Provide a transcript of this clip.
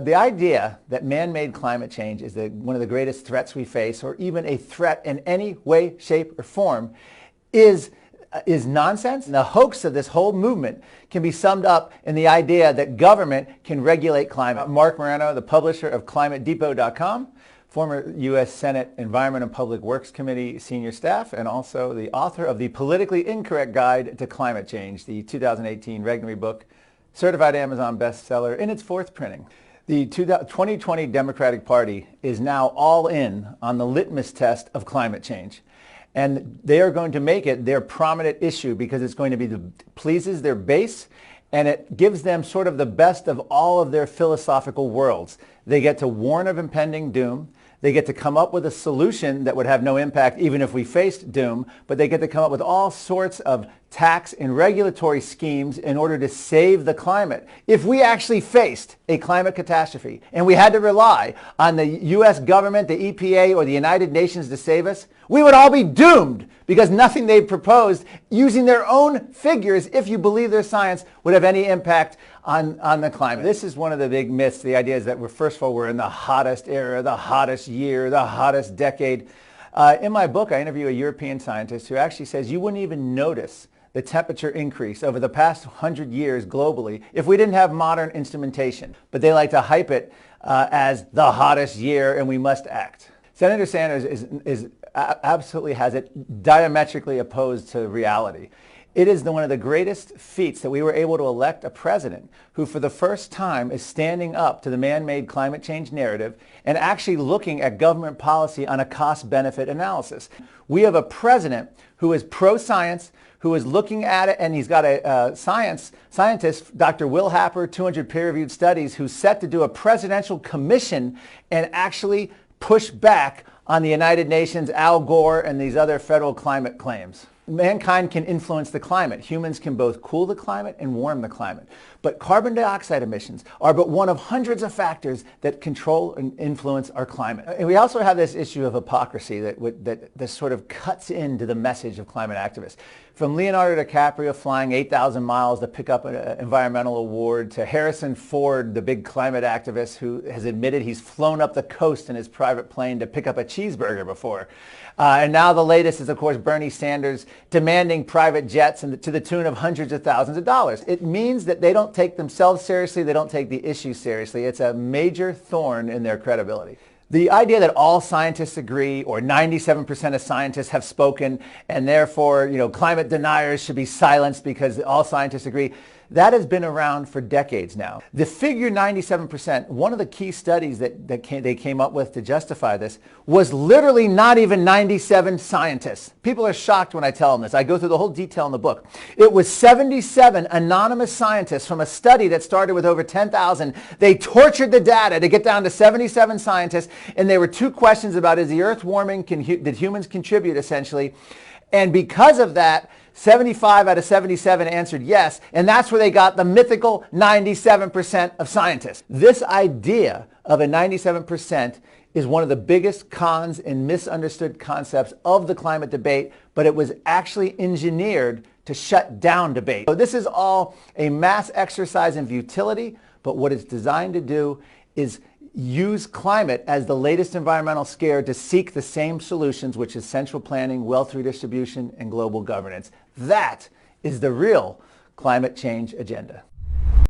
The idea that man-made climate change is one of the greatest threats we face, or even a threat in any way, shape, or form, is nonsense. And the hoax of this whole movement can be summed up in the idea that government can regulate climate. Marc Morano, the publisher of ClimateDepot.com, former U.S. Senate Environment and Public Works Committee senior staff, and also the author of the Politically Incorrect Guide to Climate Change, the 2018 Regnery book, certified Amazon bestseller in its fourth printing. The 2020 Democratic Party is now all in on the litmus test of climate change. And they are going to make it their prominent issue because it's going to be pleases their base, and it gives them sort of the best of all of their philosophical worlds. They get to warn of impending doom. They get to come up with a solution that would have no impact even if we faced doom, but they get to come up with all sorts of tax and regulatory schemes in order to save the climate. If we actually faced a climate catastrophe and we had to rely on the U.S. government, the EPA, or the United Nations to save us, we would all be doomed because nothing they've proposed, using their own figures, if you believe their science, would have any impact on the climate. This is one of the big myths. The idea is that first of all, we're in the hottest era, the hottest year, the hottest decade. In my book, I interview a European scientist who actually says you wouldn't even notice the temperature increase over the past 100 years globally if we didn't have modern instrumentation. But they like to hype it as the hottest year and we must act. Senator Sanders absolutely has it diametrically opposed to reality. It is one of the greatest feats that we were able to elect a president who for the first time is standing up to the man-made climate change narrative and actually looking at government policy on a cost-benefit analysis. We have a president who is pro-science, who is looking at it, and he's got a scientist, Dr. Will Happer, 200 peer-reviewed studies, who's set to do a presidential commission and actually push back on the United Nations, Al Gore, and these other federal climate claims. Mankind can influence the climate. Humans can both cool the climate and warm the climate. But carbon dioxide emissions are but one of hundreds of factors that control and influence our climate. And we also have this issue of hypocrisy that sort of cuts into the message of climate activists. From Leonardo DiCaprio flying 8,000 miles to pick up an environmental award, to Harrison Ford, the big climate activist who has admitted he's flown up the coast in his private plane to pick up a cheeseburger before. And now the latest is, of course, Bernie Sanders demanding private jets to the tune of hundreds of thousands of dollars. It means that they don't take themselves seriously. They don't take the issue seriously. It's a major thorn in their credibility. The idea that all scientists agree, or 97% of scientists have spoken, and therefore, climate deniers should be silenced because all scientists agree, that has been around for decades now. The figure 97%, one of the key studies they came up with to justify this, was literally not even 97 scientists. People are shocked when I tell them this. I go through the whole detail in the book. It was 77 anonymous scientists from a study that started with over 10,000. They tortured the data to get down to 77 scientists, and there were two questions about, is the Earth warming? Did humans contribute, essentially? And because of that, 75 out of 77 answered yes, and that's where they got the mythical 97% of scientists. This idea of a 97% is one of the biggest cons and misunderstood concepts of the climate debate, but it was actually engineered to shut down debate. So this is all a mass exercise in futility, but what it's designed to do is use climate as the latest environmental scare to seek the same solutions, which is central planning, wealth redistribution, and global governance. That is the real climate change agenda.